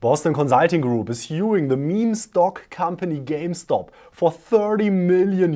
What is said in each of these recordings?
Boston Consulting Group is suing the meme stock company GameStop for $30 million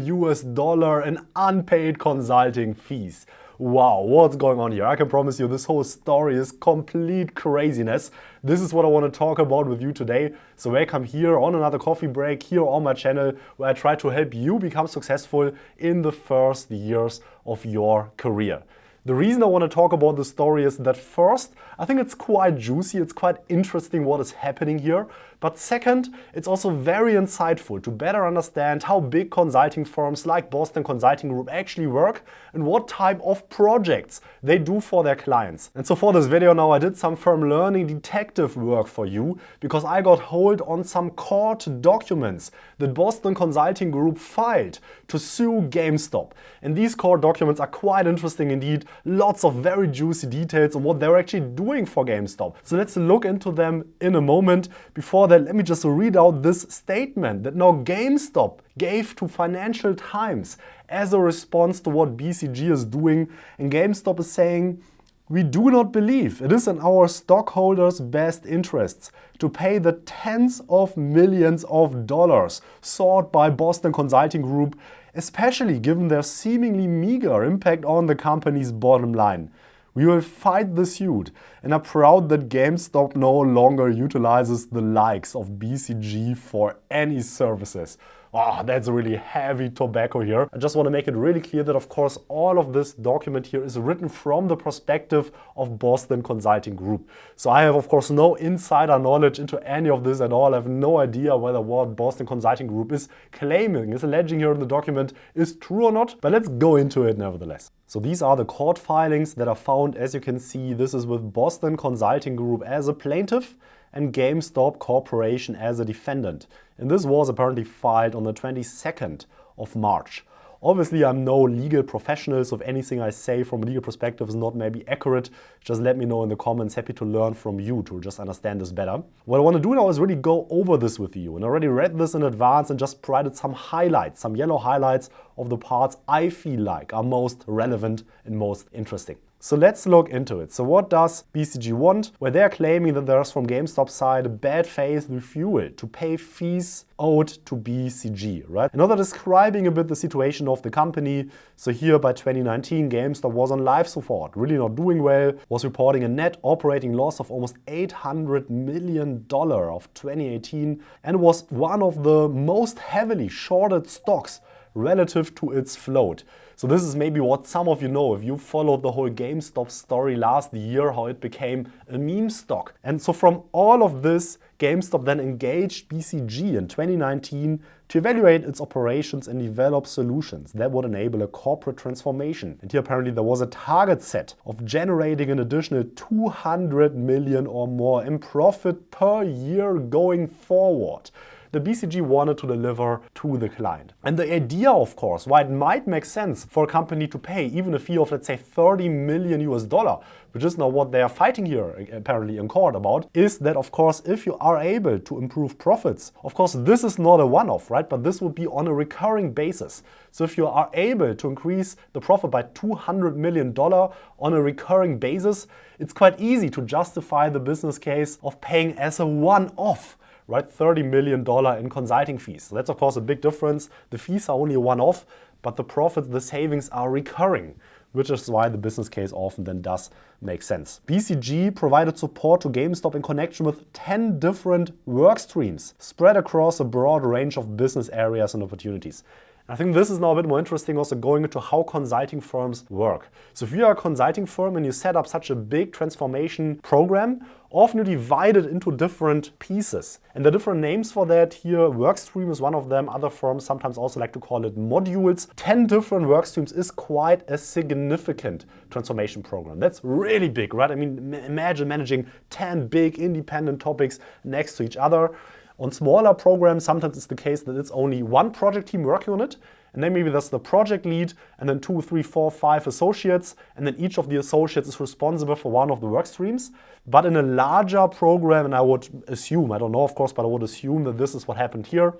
in unpaid consulting fees. Wow, what's going on here? I can promise you this whole story is complete craziness. This is what I want to talk about with you today. So welcome here on another coffee break here on my channel, where I try to help you become successful in the first years of your career. The reason I want to talk about this story is that first, I think it's quite juicy, it's quite interesting what is happening here. But second, it's also very insightful to better understand how big consulting firms like Boston Consulting Group actually work and what type of projects they do for their clients. And so for this video now, I did some firm learning detective work for you because I got hold on some court documents that Boston Consulting Group filed to sue GameStop. And these court documents are quite interesting indeed. Lots of very juicy details on what they're actually doing for GameStop. So let's look into them in a moment. Before that, let me just read out this statement that now GameStop gave to Financial Times as a response to what BCG is doing. And GameStop is saying, "We do not believe it is in our stockholders' best interests to pay the tens of millions of dollars sought by Boston Consulting Group, especially given their seemingly meager impact on the company's bottom line. We will fight the suit and are proud that GameStop no longer utilizes the likes of BCG for any services." Oh, that's really heavy tobacco here. I just want to make it really clear that, of course, all of this document here is written from the perspective of Boston Consulting Group. So I have, of course, no insider knowledge into any of this at all. I have no idea whether what Boston Consulting Group is claiming, is alleging here in the document is true or not, but let's go into it nevertheless. So these are the court filings that are found. As you can see, this is with Boston Consulting Group as a plaintiff and GameStop Corporation as a defendant. And this was apparently filed on the 22nd of March. Obviously, I'm no legal professional, so if anything I say from a legal perspective is not maybe accurate, just let me know in the comments. Happy to learn from you to just understand this better. What I want to do now is really go over this with you. And I already read this in advance and just provided some highlights, some yellow highlights of the parts I feel like are most relevant and most interesting. So let's look into it. So what does BCG want? Well, they're claiming that there's from GameStop's side a bad faith refusal to pay fees owed to BCG, right? And now they're describing a bit the situation of the company. So here by 2019, GameStop was on life support, really not doing well, was reporting a net operating loss of almost $800 million of 2018 and was one of the most heavily shorted stocks relative to its float. So this is maybe what some of you know if you followed the whole GameStop story last year, how it became a meme stock. And so from all of this, GameStop then engaged BCG in 2019 to evaluate its operations and develop solutions that would enable a corporate transformation. And here apparently there was a target set of generating an additional $200 million or more in profit per year going forward. The BCG wanted to deliver to the client. And the idea, of course, why it might make sense for a company to pay even a fee of, let's say, $30 million, which is now what they are fighting here apparently in court about, is that, of course, if you are able to improve profits, of course, this is not a one-off, right? But this would be on a recurring basis. So if you are able to increase the profit by $200 million on a recurring basis, it's quite easy to justify the business case of paying as a one-off, right? $30 million in consulting fees. So that's, of course, a big difference. The fees are only a one-off, but the profits, the savings are recurring, which is why the business case often then does make sense. BCG provided support to GameStop in connection with 10 different work streams spread across a broad range of business areas and opportunities. I think this is now a bit more interesting, also going into how consulting firms work. So if you are a consulting firm and you set up such a big transformation program, often you divide it into different pieces. And the different names for that here, workstream is one of them. Other firms sometimes also like to call it modules. 10 different work streams is quite a significant transformation program. That's really big, right? I mean, imagine managing 10 big independent topics next to each other. On smaller programs, sometimes it's the case that it's only one project team working on it, and then maybe there's the project lead, and then 2, 3, 4, 5 associates, and then each of the associates is responsible for one of the work streams. But in a larger program, and I would assume, I don't know of course, but I would assume that this is what happened here,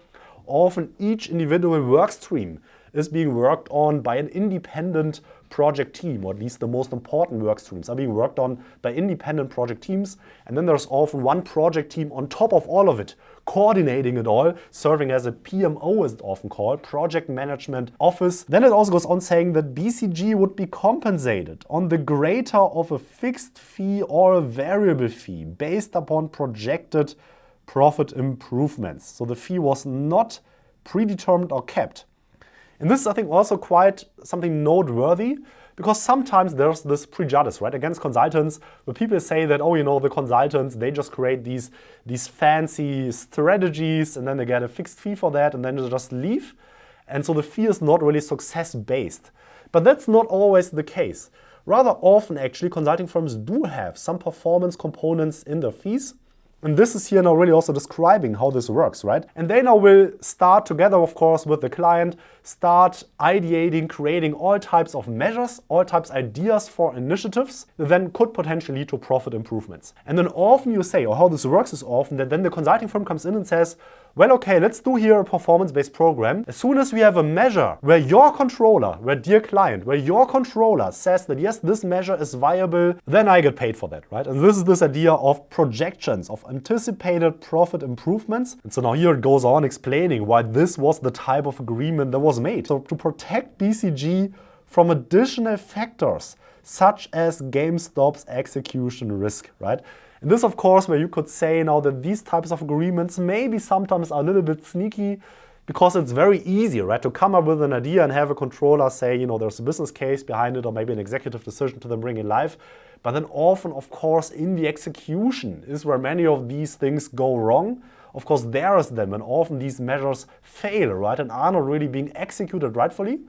often each individual work stream is being worked on by an independent project team, or at least the most important work streams, are being worked on by independent project teams. And then there's often one project team on top of all of it, coordinating it all, serving as a PMO, as it's often called, Project Management Office. Then it also goes on saying that BCG would be compensated on the greater of a fixed fee or a variable fee based upon projected profit improvements. So the fee was not predetermined or kept. And this is, I think, also quite something noteworthy, because sometimes there's this prejudice, right, against consultants, where people say that, oh, you know, the consultants, they just create these fancy strategies and then they get a fixed fee for that and then they just leave. And so the fee is not really success-based. But that's not always the case. Rather often, actually, consulting firms do have some performance components in their fees. And this is here now really also describing how this works, right? And they now will start together, of course, with the client, start ideating, creating all types of measures, all types of ideas for initiatives that then could potentially lead to profit improvements. And then often you say, or how this works is often that then the consulting firm comes in and says, well, okay, let's do here a performance-based program. As soon as we have a measure where your controller, where dear client, where your controller says that yes, this measure is viable, then I get paid for that, right? And this is this idea of projections, of anticipated profit improvements. And so now here it goes on explaining why this was the type of agreement that was made. So to protect BCG from additional factors, such as GameStop's execution risk, right? And this, of course, where you could say now that these types of agreements maybe sometimes are a little bit sneaky, because it's very easy, right, to come up with an idea and have a controller say, you know, there's a business case behind it or maybe an executive decision to then bring in live. But then often, of course, in the execution is where many of these things go wrong. Of course, there is them, and often these measures fail, right, and are not really being executed rightfully.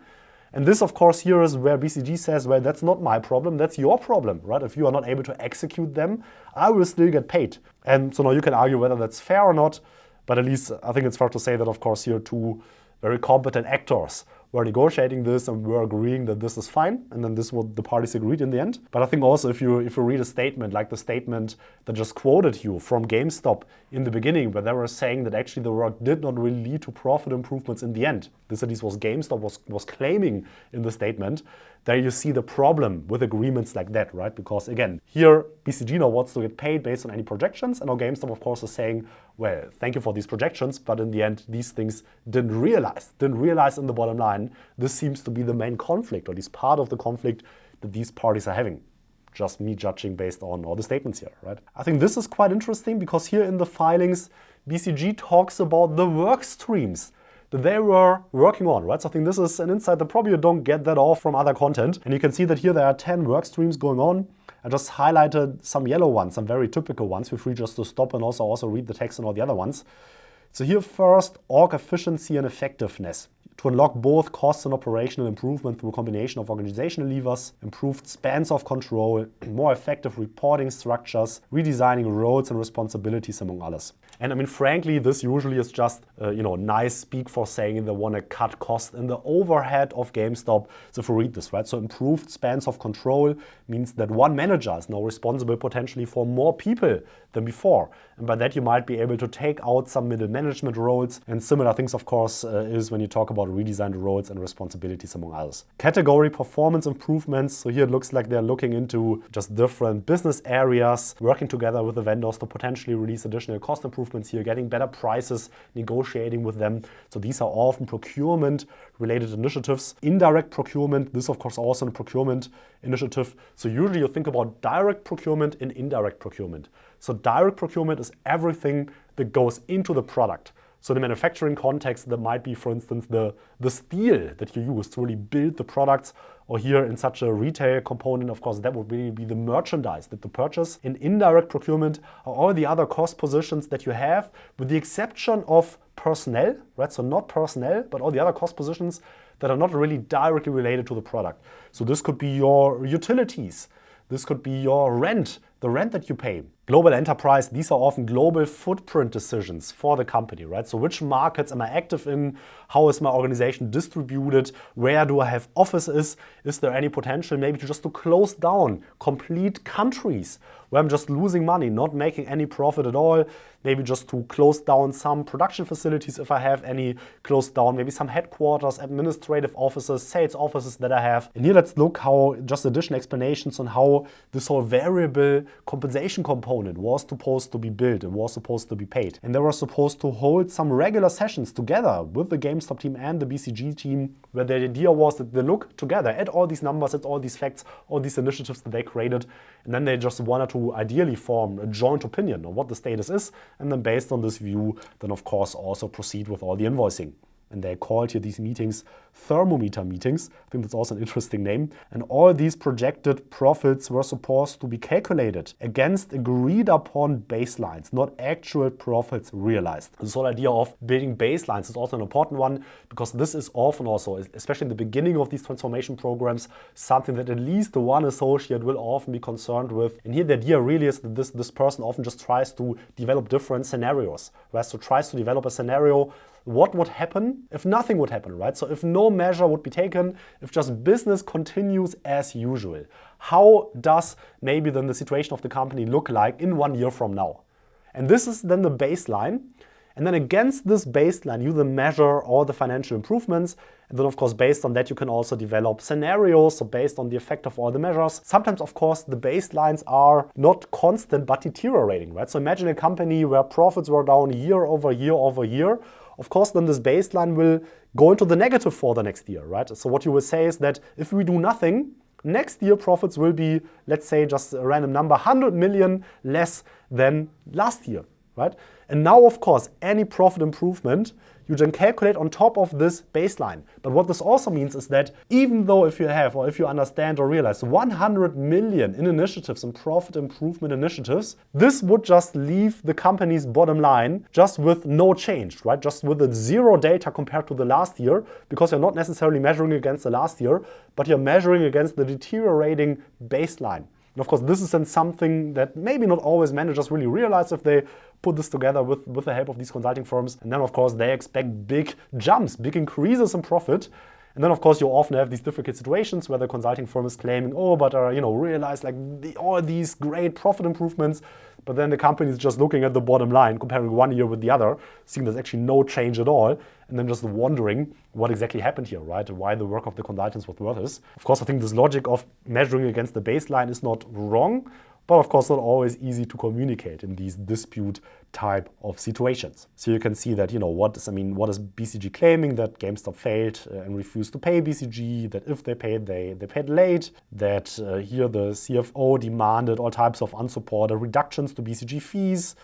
And this, of course, here is where BCG says, well, that's not my problem, that's your problem, right? If you are not able to execute them, I will still get paid. And so now you can argue whether that's fair or not, but at least I think it's fair to say that, of course, here two very competent actors were negotiating this and were agreeing that this is fine, and then this is what the parties agreed in the end. But I think also if you read a statement like the statement that just quoted you from GameStop in the beginning, where they were saying that actually the work did not really lead to profit improvements in the end. This at least was GameStop was claiming in the statement. There you see the problem with agreements like that, right? Because again, here BCG now wants to get paid based on any projections, and now GameStop, of course, is saying, well, thank you for these projections, but in the end, these things didn't realize in the bottom line. This seems to be the main conflict, or at least part of the conflict that these parties are having. Just me judging based on all the statements here, right? I think this is quite interesting because here in the filings, BCG talks about the work streams that they were working on, right? So I think this is an insight that probably you don't get that off from other content. And you can see that here there are 10 work streams going on. I just highlighted some yellow ones, some very typical ones. Feel free just to stop and also read the text and all the other ones. So here first, org efficiency and effectiveness. To unlock both cost and operational improvement through a combination of organizational levers, improved spans of control, more effective reporting structures, redesigning roles and responsibilities, among others. And I mean, frankly, this usually is just, nice speak for saying they want to cut costs in the overhead of GameStop. So if you read this, right? So improved spans of control means that one manager is now responsible potentially for more people than before. And by that, you might be able to take out some middle management roles. And similar things, of course, is when you talk about redesigned roles and responsibilities, among others. Category performance improvements. So here it looks like they're looking into just different business areas, working together with the vendors to potentially release additional cost improvements here, getting better prices, negotiating with them. So these are often procurement-related initiatives. Indirect procurement, this of course also a procurement initiative. So usually you think about direct procurement and indirect procurement. So direct procurement is everything that goes into the product. So in the manufacturing context, that might be, for instance, the steel that you use to really build the products. Or here in such a retail component, of course, that would really be the merchandise that you purchase. In indirect procurement are all the other cost positions that you have, with the exception of personnel, right? So not personnel, but all the other cost positions that are not really directly related to the product. So this could be your utilities. This could be your rent, the rent that you pay. Global enterprise, these are often global footprint decisions for the company, right? So which markets am I active in? How is my organization distributed? Where do I have offices? Is there any potential maybe to close down complete countries where I'm just losing money, not making any profit at all? Maybe just to close down some production facilities if I have any, close down maybe some headquarters, administrative offices, sales offices that I have. And here let's look how just additional explanations on how this whole variable compensation component was supposed to be built and was supposed to be paid. And they were supposed to hold some regular sessions together with the GameStop team and the BCG team, where the idea was that they look together at all these numbers, at all these facts, all these initiatives that they created, and then they just wanted to ideally form a joint opinion on what the status is, and then based on this view, then of course also proceed with all the invoicing. And they called here these meetings thermometer meetings. I think that's also an interesting name. And all these projected profits were supposed to be calculated against agreed upon baselines, not actual profits realized. This whole idea of building baselines is also an important one, because this is often also, especially in the beginning of these transformation programs, something that at least the one associate will often be concerned with. And here the idea really is that this person often just tries to develop different scenarios, right? So tries to develop a scenario. What would happen if nothing would happen, right? So if no measure would be taken, if just business continues as usual, how does maybe then the situation of the company look like in 1 year from now? And this is then the baseline. And then against this baseline, you then measure all the financial improvements. And then, of course, based on that, you can also develop scenarios. So based on the effect of all the measures. Sometimes, of course, the baselines are not constant, but deteriorating, right? So imagine a company where profits were down year over year over year. Of course, then this baseline will go into the negative for the next year, right? So what you will say is that if we do nothing, next year profits will be, let's say, just a random number, 100 million less than last year, right? And now, of course, any profit improvement you then calculate on top of this baseline. But what this also means is that even though if you have, or if you understand or realize 100 million in initiatives and profit improvement initiatives, this would just leave the company's bottom line just with no change, right? Just with a zero data compared to the last year, because you're not necessarily measuring against the last year, but you're measuring against the deteriorating baseline. And of course, this is then something that maybe not always managers really realize if they put this together with the help of these consulting firms. And then, of course, they expect big jumps, big increases in profit. And then, of course, you often have these difficult situations where the consulting firm is claiming, oh, but realize like all these great profit improvements. But then the company is just looking at the bottom line, comparing 1 year with the other, seeing there's actually no change at all, and then just wondering what exactly happened here, right? Why the work of the consultants was worthless. Of course, I think this logic of measuring against the baseline is not wrong, but of course not always easy to communicate in these dispute type of situations. So you can see that, what is BCG claiming? That GameStop failed and refused to pay BCG, that if they paid, they paid late, that here the CFO demanded all types of unsupported reductions to BCG fees,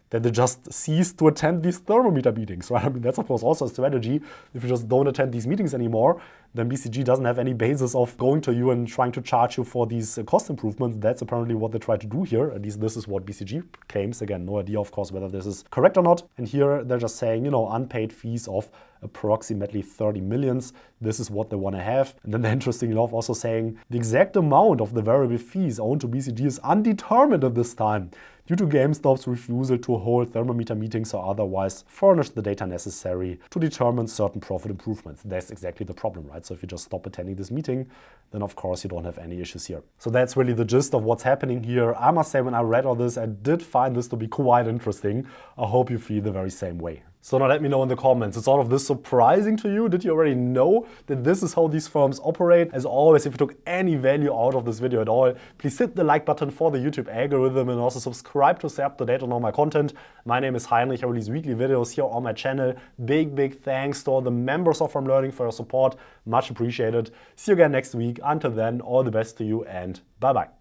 that they just ceased to attend these thermometer meetings, right? I mean, that's of course also a strategy. If you just don't attend these meetings anymore, then BCG doesn't have any basis of going to you and trying to charge you for these cost improvements. That's apparently what they try to do here. At least this is what BCG claims. Again, no idea, of course, whether this is correct or not. And here they're just saying, unpaid fees of approximately 30 millions. This is what they want to have. And then they're interestingly enough also saying the exact amount of the variable fees owed to BCG is undetermined at this time, due to GameStop's refusal to hold thermometer meetings or otherwise furnish the data necessary to determine certain profit improvements. That's exactly the problem, right? So if you just stop attending this meeting, then of course you don't have any issues here. So that's really the gist of what's happening here. I must say, when I read all this, I did find this to be quite interesting. I hope you feel the very same way. So now let me know in the comments, is all of this surprising to you? Did you already know that this is how these firms operate? As always, if you took any value out of this video at all, please hit the like button for the YouTube algorithm and also subscribe to stay up to date on all my content. My name is Heinrich. I release weekly videos here on my channel. Big thanks to all the members of From Learning for your support. Much appreciated. See you again next week. Until then, all the best to you and bye-bye.